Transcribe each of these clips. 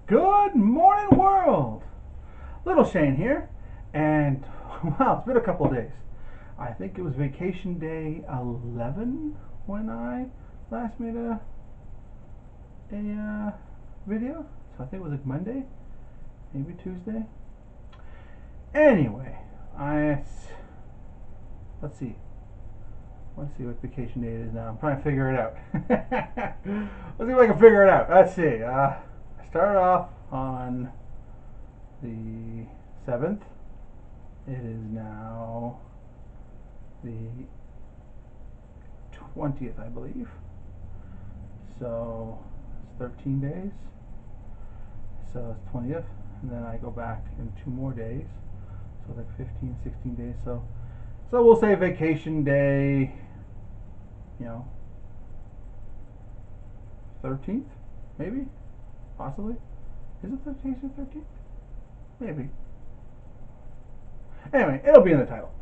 Good morning, world! Little Shane here, and wow, it's been a couple of days. I think it was vacation day 11 when I last made a video. So I think it was like Monday, maybe Tuesday. Anyway, I let's see. Let's see what vacation day it is now. I'm trying to figure it out. Let's see if I can figure it out. Let's see. I started off on the 7th. It is now the 20th, I believe. So it's 13 days. So it's 20th. And then I go back in 2 more days. So like 15, 16 days. So we'll say vacation day, 13th, maybe, possibly. Is it vacation 13th? Maybe. Anyway, it'll be in the title.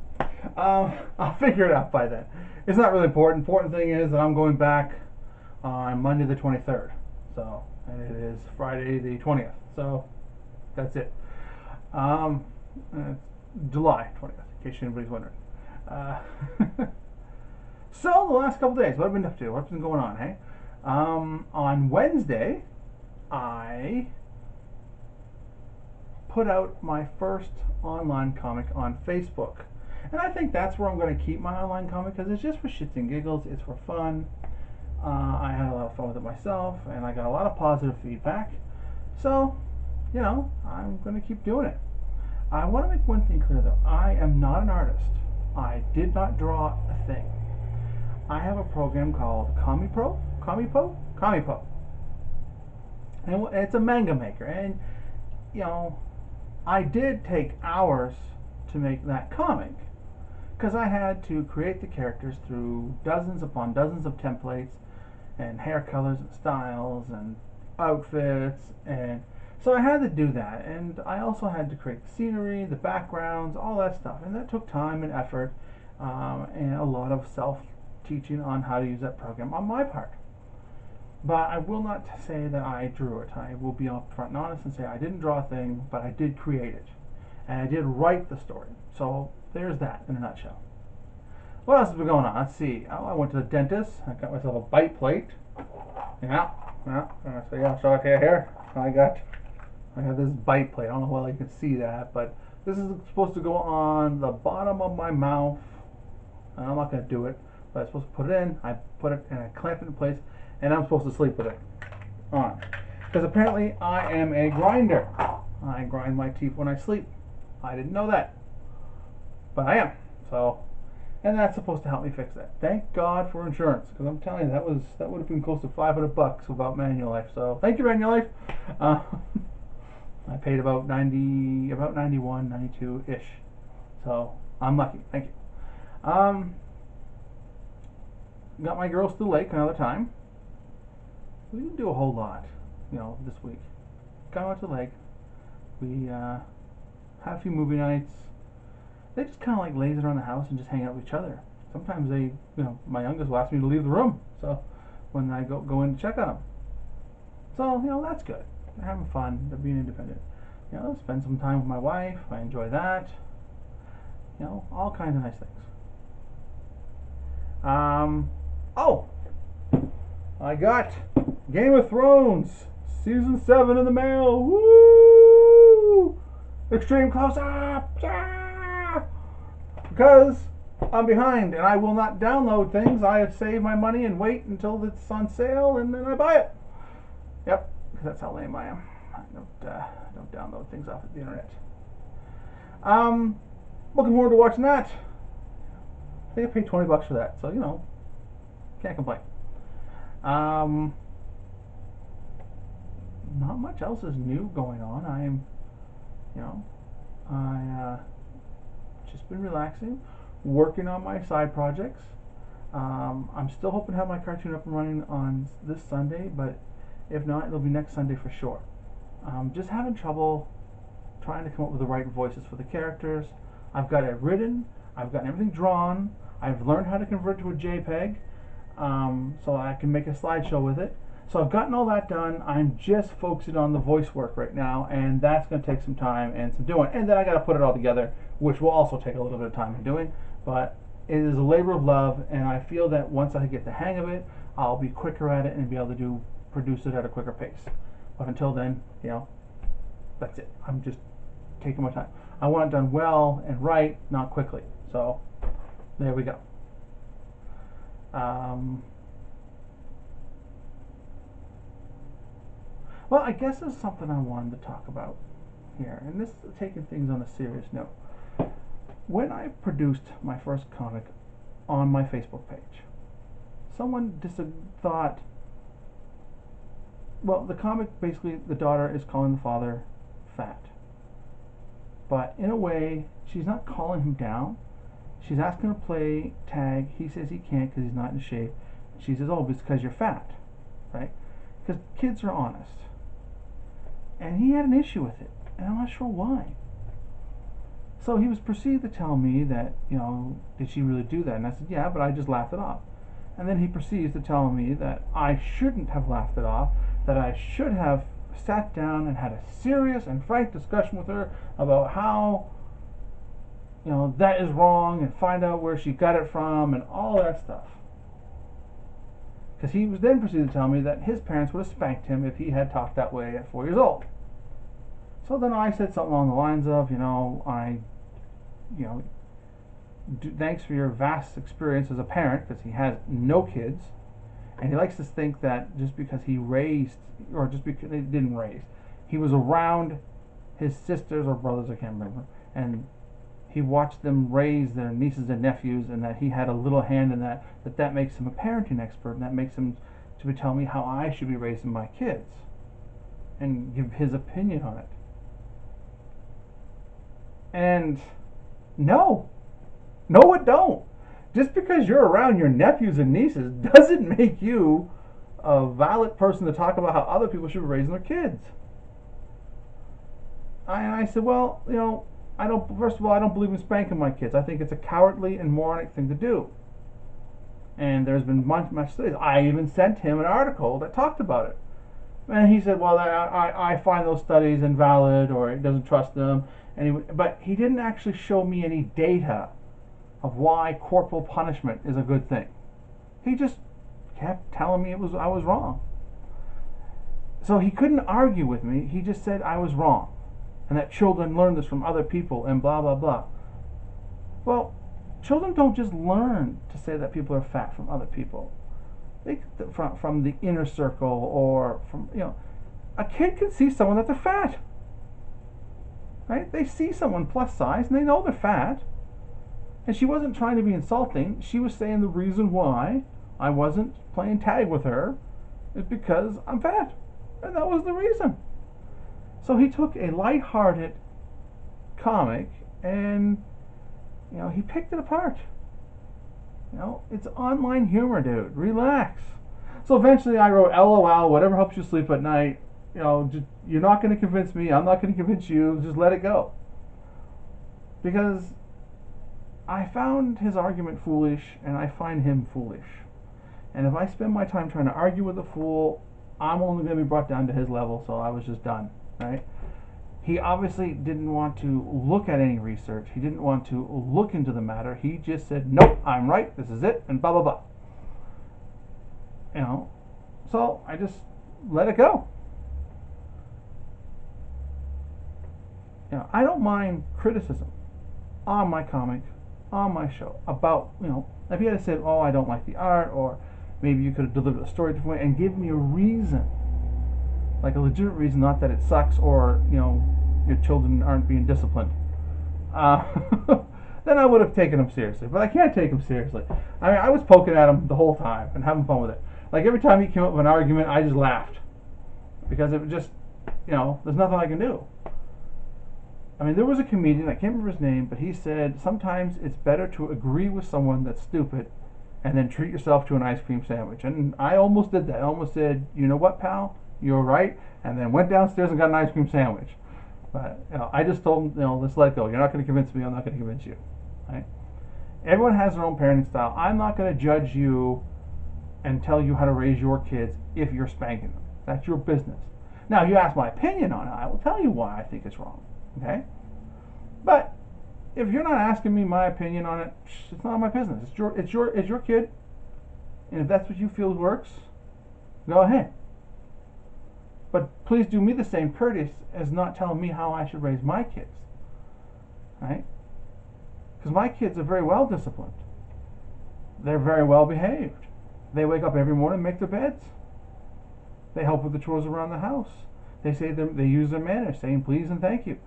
I'll figure it out by then. It's not really important. Important thing is that I'm going back on Monday the 23rd. So, and it is Friday the 20th. So, that's it. It's July 20th, in case anybody's wondering. Uh, so, the last couple days, what have I been up to? What's been going on, hey? On Wednesday, I put out my first online comic on Facebook. And I think that's where I'm going to keep my online comic because it's just for shits and giggles. It's for fun. I had a lot of fun with it myself, and I got a lot of positive feedback. So, I'm going to keep doing it. I want to make one thing clear though. I am not an artist. I did not draw a thing. I have a program called Comipo, and it's a manga maker. And I did take hours to make that comic because I had to create the characters through dozens upon dozens of templates and hair colors and styles and outfits, and so I had to do that. And I also had to create the scenery, the backgrounds, all that stuff, and that took time and effort, and a lot of self-teaching on how to use that program on my part. But I will not say that I drew it. I will be upfront and honest and say I didn't draw a thing, but I did create it. And I did write the story. So there's that in a nutshell. What else has been going on? Let's see. Oh, I went to the dentist. I got myself a bite plate. Yeah. So okay, here. I have this bite plate. I don't know whether you can see that, but this is supposed to go on the bottom of my mouth. And I'm not going to do it, but I'm supposed to put it in. I put it and I clamp it in place, and I'm supposed to sleep with it on. Because apparently I am a grinder. I grind my teeth when I sleep. I didn't know that, but I am. So, and that's supposed to help me fix that. Thank God for insurance, because I'm telling you, that would have been close to $500 without Manulife. So thank you, Manulife. I paid about 91, 92 ish. So I'm lucky. Thank you. Got my girls to the lake another time. We didn't do a whole lot, this week. Got out to the lake. We had a few movie nights. They just kind of like laze around the house and just hang out with each other. Sometimes they, my youngest will ask me to leave the room. So when I go in to check on them. So, that's good. They're having fun. They're being independent. Spend some time with my wife. I enjoy that. All kinds of nice things. Oh, I got Game of Thrones Season 7 in the mail. Woo! Extreme close-up! Yeah! Because I'm behind and I will not download things. I save my money and wait until it's on sale and then I buy it. Yep, because that's how lame I am. I don't download things off of the internet. Looking forward to watching that. I think I paid $20 for that, so can't complain. Not much else is new going on. I just been relaxing, working on my side projects. I'm still hoping to have my cartoon up and running on this Sunday, but if not, it'll be next Sunday for sure. Just having trouble trying to come up with the right voices for the characters. I've got it written. I've gotten everything drawn. I've learned how to convert to a JPEG, so I can make a slideshow with it. So I've gotten all that done. I'm just focusing on the voice work right now, and that's going to take some time and some doing. And then I got to put it all together, which will also take a little bit of time in doing. But it is a labor of love, and I feel that once I get the hang of it, I'll be quicker at it and be able to produce it at a quicker pace. But until then, that's it. I'm just taking my time. I want it done well and right, not quickly. So there we go. Well, I guess there's something I wanted to talk about here, and this is taking things on a serious note. When I produced my first comic on my Facebook page, someone thought, well, the comic basically, the daughter is calling the father fat. But in a way, she's not calling him down. She's asking him to play tag. He says he can't because he's not in shape. She says, oh, it's because you're fat, right? Because kids are honest. And he had an issue with it, and I'm not sure why. So he was proceeded to tell me that, did she really do that? And I said, yeah, but I just laughed it off. And then he proceeds to tell me that I shouldn't have laughed it off, that I should have sat down and had a serious and frank discussion with her about how, that is wrong, and find out where she got it from and all that stuff. Because he was then proceeded to tell me that his parents would have spanked him if he had talked that way at 4 years old. So then I said something along the lines of, thanks for your vast experience as a parent, because he has no kids, and he likes to think that just because he raised, or just because he didn't raise, he was around his sisters or brothers, I can't remember, and he watched them raise their nieces and nephews, and that he had a little hand in that makes him a parenting expert, and that makes him to be telling me how I should be raising my kids and give his opinion on it. And no, it don't. Just because you're around your nephews and nieces doesn't make you a valid person to talk about how other people should be raising their kids. I said, well, first of all, I don't believe in spanking my kids. I think it's a cowardly and moronic thing to do. And there's been much studies. I even sent him an article that talked about it. And he said, well, I find those studies invalid, or he doesn't trust them. But he didn't actually show me any data of why corporal punishment is a good thing. He just kept telling me I was wrong. So he couldn't argue with me. He just said I was wrong, and that children learn this from other people, and blah, blah, blah. Well, children don't just learn to say that people are fat from other people. From the inner circle, or from, a kid can see someone that they're fat. Right? They see someone plus size, and they know they're fat. And she wasn't trying to be insulting. She was saying the reason why I wasn't playing tag with her is because I'm fat. And that was the reason. So he took a light-hearted comic and, he picked it apart. It's online humor, dude. Relax. So eventually I wrote, LOL, whatever helps you sleep at night. Just, you're not going to convince me. I'm not going to convince you. Just let it go. Because I found his argument foolish, and I find him foolish. And if I spend my time trying to argue with a fool, I'm only going to be brought down to his level, so I was just done, right? He obviously didn't want to look at any research. He didn't want to look into the matter. He just said, nope, I'm right, this is it, and blah, blah, blah. So I just let it go. I don't mind criticism on my comic, on my show, about, if he had said, oh, I don't like the art, or maybe you could have delivered a story different way, and give me a reason, like a legitimate reason, not that it sucks, or, your children aren't being disciplined, then I would have taken him seriously. But I can't take him seriously. I was poking at him the whole time and having fun with it. Like, every time he came up with an argument, I just laughed. Because it was just, there's nothing I can do. There was a comedian, I can't remember his name, but he said, sometimes it's better to agree with someone that's stupid and then treat yourself to an ice cream sandwich. And I almost did that. I almost said, you know what, pal? You're right. And then went downstairs and got an ice cream sandwich. But, I just told him, let's let go. You're not going to convince me. I'm not going to convince you. Right? Everyone has their own parenting style. I'm not going to judge you and tell you how to raise your kids if you're spanking them. That's your business. Now, you ask my opinion on it, I will tell you why I think it's wrong. Okay? But if you're not asking me my opinion on it, it's not my business. It's your kid, and if that's what you feel works, go ahead. But please do me the same courtesy as not telling me how I should raise my kids, right? Because my kids are very well disciplined. They're very well behaved. They wake up every morning and make their beds. They help with the chores around the house. They use their manners, saying please and thank you.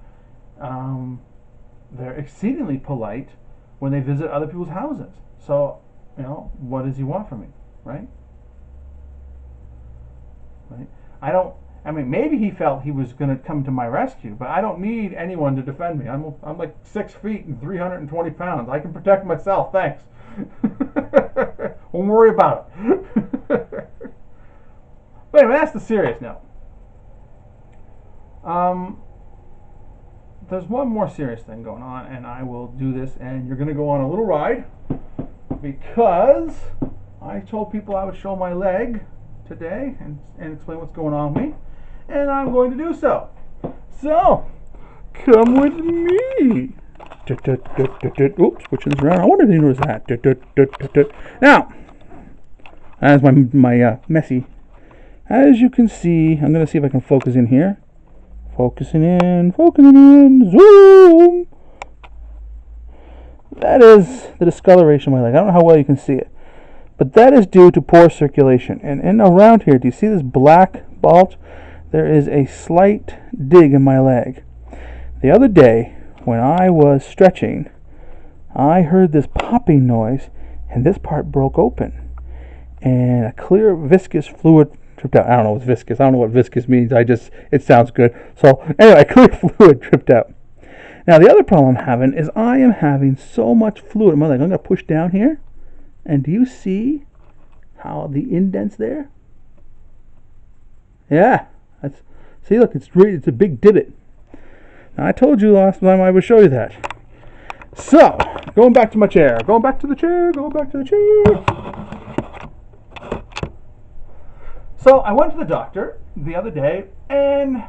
They're exceedingly polite when they visit other people's houses. So, what does he want from me, right? Right? Maybe he felt he was going to come to my rescue, but I don't need anyone to defend me. I'm like 6 feet and 320 pounds. I can protect myself. Thanks. Won't worry about it. But anyway, that's the serious note. There's one more serious thing going on, and I will do this, and you're going to go on a little ride, because I told people I would show my leg today and explain what's going on with me, and I'm going to do so. So, come with me. Oops, switching this around. I wonder if you noticed that. Now, as my messy. As you can see, I'm going to see if I can focus in here. Focusing in, zoom. That is the discoloration of my leg. I don't know how well you can see it, but that is due to poor circulation. And around here, do you see this black bulge? There is a slight dig in my leg. The other day, when I was stretching, I heard this popping noise, and this part broke open, and a clear viscous fluid dripped out. I don't know what's viscous. I don't know what viscous means. It sounds good. So anyway, clear fluid dripped out. Now the other problem I'm having is I am having so much fluid in my leg. I'm going to push down here, and do you see how the indent's there? Yeah, see, look, it's a big divot. Now I told you last time I would show you that. So going back to my chair, going back to the chair. So I went to the doctor the other day, and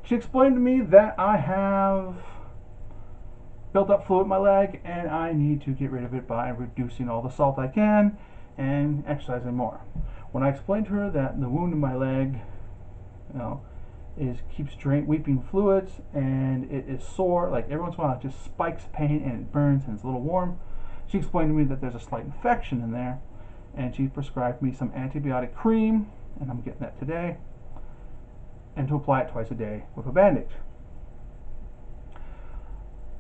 she explained to me that I have built up fluid in my leg, and I need to get rid of it by reducing all the salt I can and exercising more. When I explained to her that the wound in my leg, keeps weeping fluids, and it is sore, like every once in a while it just spikes pain and it burns and it's a little warm, she explained to me that there's a slight infection in there, and she prescribed me some antibiotic cream, and I'm getting that today, and to apply it twice a day with a bandage.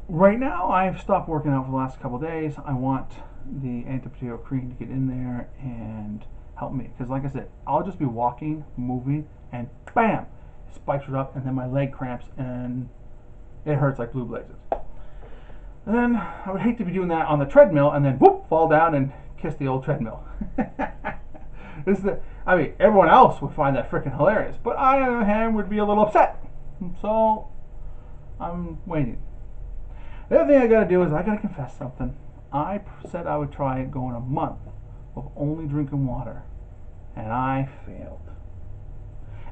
Right now, I've stopped working out for the last couple of days. I want the antibiotic cream to get in there and help me, because like I said, I'll just be walking, moving, and bam, it spikes it up, and then my leg cramps, and it hurts like blue blazes. And then I would hate to be doing that on the treadmill, and then whoop, fall down and kiss the old treadmill. Everyone else would find that freaking hilarious, but I, on the other hand, would be a little upset. So I'm waiting. The other thing I gotta do is I gotta confess something. I said I would try going a month of only drinking water, and I failed.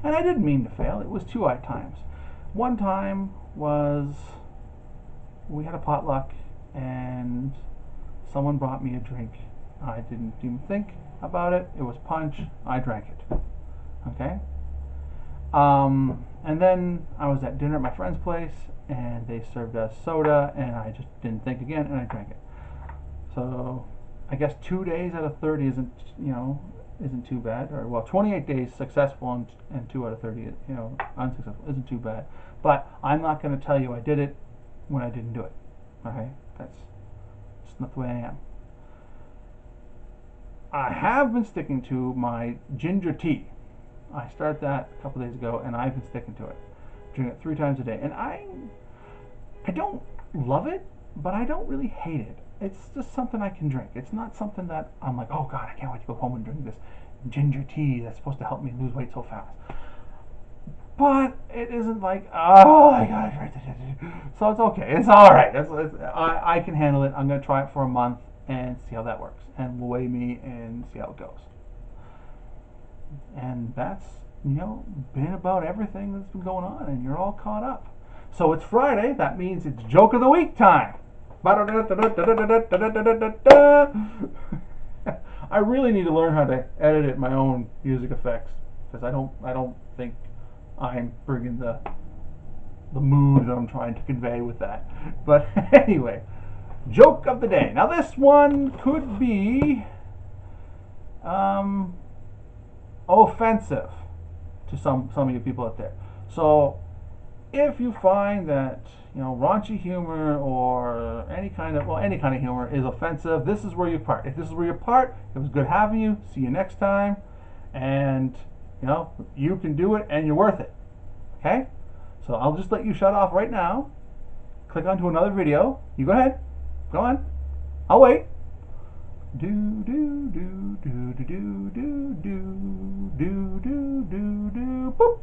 And I didn't mean to fail. It was two odd times. One time was we had a potluck, and someone brought me a drink. I didn't even think about it. It was punch. I drank it. Okay? And then I was at dinner at my friend's place, and they served us soda, and I just didn't think again, and I drank it. So I guess 2 days out of 30 isn't too bad. Or 28 days successful and 2 out of 30 unsuccessful isn't too bad. But I'm not going to tell you I did it when I didn't do it. Okay? That's just not the way I am. I have been sticking to my ginger tea. I started that a couple days ago, and I've been sticking to it. Drink it 3 times a day. And I don't love it, but I don't really hate it. It's just something I can drink. It's not something that I'm like, oh God, I can't wait to go home and drink this ginger tea that's supposed to help me lose weight so fast. But it isn't like, oh, I gotta drink this. So it's okay. It's all right. I can handle it. I'm gonna try it for a month and see how that works, and we'll weigh me and see how it goes. And that's, been about everything that's been going on, and you're all caught up. So it's Friday. That means it's Joke of the Week time. I really need to learn how to edit my own music effects, because I don't think I'm bringing the mood that I'm trying to convey with that. But anyway, joke of the day. Now this one could be offensive to some of you people out there. So if you find that raunchy humor or any kind of humor is offensive, this is where you part. If this is where you part, it was good having you. See you next time, and you can do it, and you're worth it. Okay? So I'll just let you shut off right now. Click onto another video. You go ahead. Go on. I'll wait. Do do do do do do do do do do do do boop.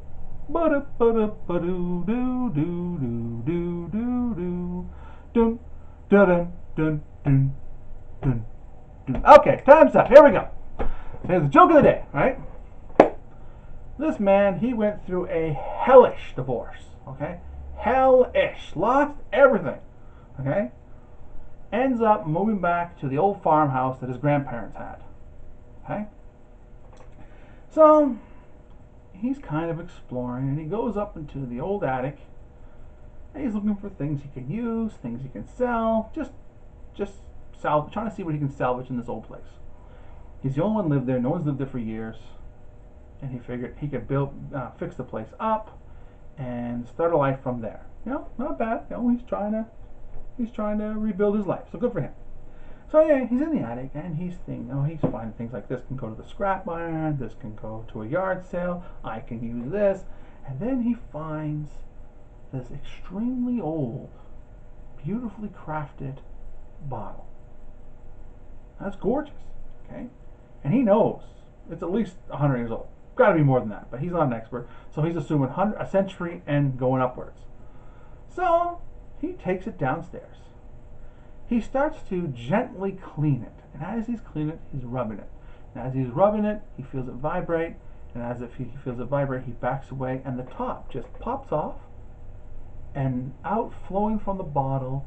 Ba ba da ba do do do do do do do dun dun dun dun dun dun. Okay, time's up. Here we go. Here's the joke of the day. Right? This man, he went through a hellish divorce. Okay, hellish. Lost everything. Okay. Ends up moving back to the old farmhouse that his grandparents had. Okay? So, he's kind of exploring, and he goes up into the old attic, and he's looking for things he can use, things he can sell, just trying to see what he can salvage in this old place. He's the only one lived there. No one's lived there for years, and he figured he could fix the place up and start a life from there. Not bad. He's trying to rebuild his life, so good for him. So yeah, he's in the attic, and he's finding things like this can go to the scrap iron, this can go to a yard sale, I can use this. And then he finds this extremely old, beautifully crafted bottle. That's gorgeous, okay? And he knows it's at least 100 years old. Got to be more than that, but he's not an expert, so he's assuming a century and going upwards. So he takes it downstairs. He starts to gently clean it. And as he's cleaning it, he's rubbing it. And as he's rubbing it, he feels it vibrate. And as he feels it vibrate, he backs away, and the top just pops off. And out flowing from the bottle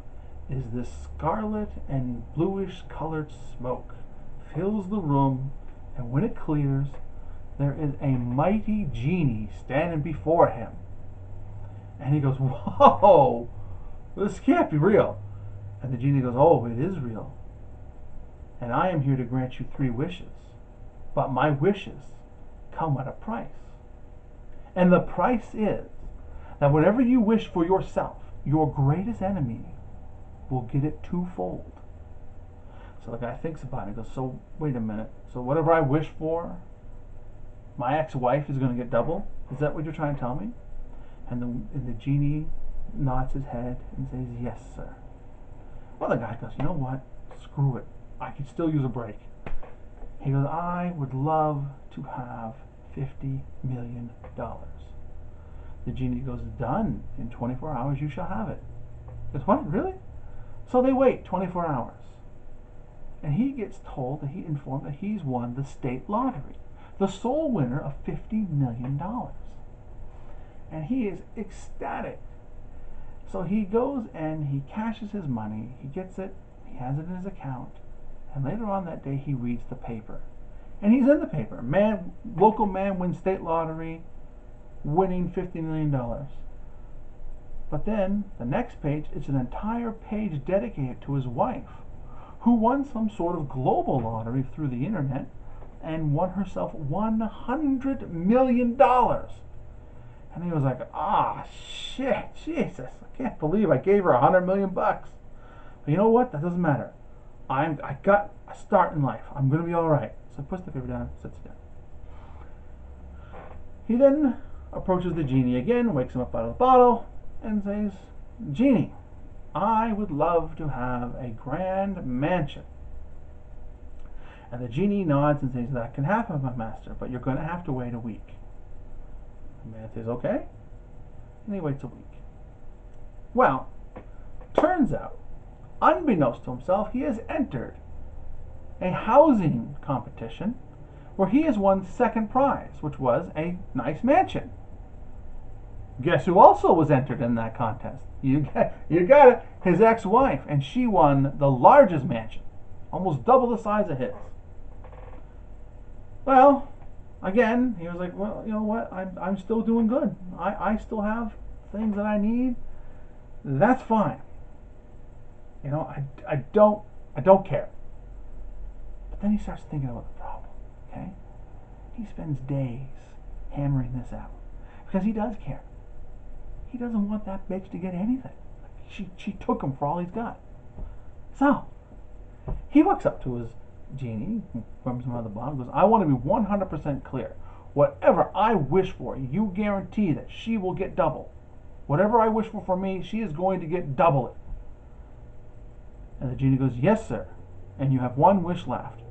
is this scarlet and bluish colored smoke. Fills the room, and when it clears, there is a mighty genie standing before him. And he goes, "Whoa! This can't be real." And the genie goes, "Oh, it is real. And I am here to grant you 3 wishes. But my wishes come at a price. And the price is that whatever you wish for yourself, your greatest enemy will get it twofold." So the guy thinks about it and goes, "So, wait a minute. So whatever I wish for, my ex-wife is going to get double? Is that what you're trying to tell me?" And the genie nods his head and says, "Yes, sir." Well, the guy goes, "You know what? Screw it. I could still use a break." He goes, "I would love to have $50 million. The genie goes, "Done. In 24 hours you shall have it." He goes, "What? Really?" So they wait 24 hours. And he gets informed that he's won the state lottery. The sole winner of $50 million. And he is ecstatic. So he goes and he cashes his money, he gets it, he has it in his account, and later on that day he reads the paper. And he's in the paper. Local man wins state lottery, winning $50 million. But then, the next page, it's an entire page dedicated to his wife, who won some sort of global lottery through the internet and won herself $100 million. And he was like, shit, Jesus, I can't believe I gave her $100 million. But you know what? That doesn't matter. I got a start in life. I'm going to be all right. So he puts the paper down, sits down. He then approaches the genie again, wakes him up out of the bottle, and says, "Genie, I would love to have a grand mansion." And the genie nods and says, "That can happen, my master, but you're going to have to wait a week." The man says, "Okay." And he waits a week. Well, turns out, unbeknownst to himself, he has entered a housing competition where he has won second prize, which was a nice mansion. Guess who also was entered in that contest? You got it, his ex-wife, and she won the largest mansion, almost double the size of his. Well, again, he was like, well, you know what? I'm still doing good. I still have things that I need. That's fine. You know, I don't care. But then he starts thinking about the problem. Okay, he spends days hammering this out because he does care. He doesn't want that bitch to get anything. She took him for all he's got. So he walks up to his genie, rubs him on the bottom, goes, I want to be 100% clear. Whatever I wish for, you guarantee that she will get double. Whatever I wish for me, she is going to get double it. And the genie goes, yes, sir. And you have one wish left.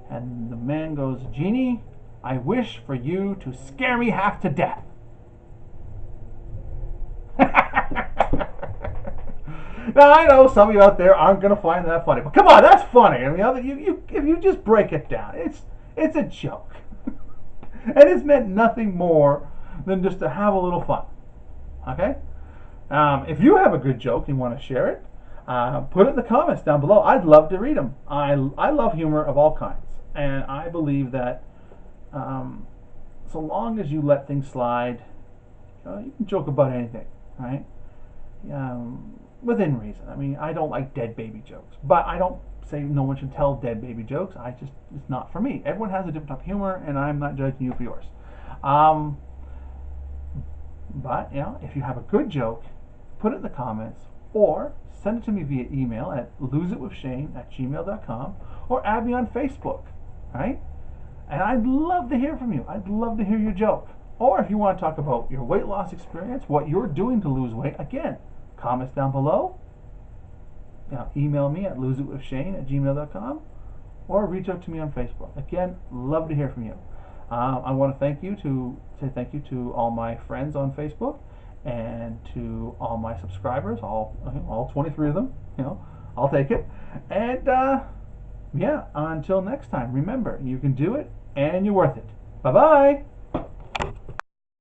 And the man goes, Genie, I wish for you to scare me half to death. Now I know some of you out there aren't going to find that funny, but come on, that's funny. I mean, if you just break it down, it's a joke, and it's meant nothing more than just to have a little fun. Okay. If you have a good joke and you want to share it, put it in the comments down below. I'd love to read them. I love humor of all kinds, and I believe that so long as you let things slide, you can joke about anything, right? Within reason. I mean, I don't like dead baby jokes, but I don't say no one should tell dead baby jokes. It's not for me. Everyone has a different type of humor, and I'm not judging you for yours. But if you have a good joke, put it in the comments, or send it to me via email at loseitwithshane@gmail.com, or add me on Facebook, right? And I'd love to hear from you. I'd love to hear your joke. Or if you want to talk about your weight loss experience, what you're doing to lose weight, again, comments down below. Email me at loseitwithshane@gmail.com, or reach out to me on Facebook. Again, love to hear from you. I want to say thank you to all my friends on Facebook, and to all my subscribers, all 23 of them. I'll take it. And until next time, remember, you can do it, and you're worth it. Bye bye.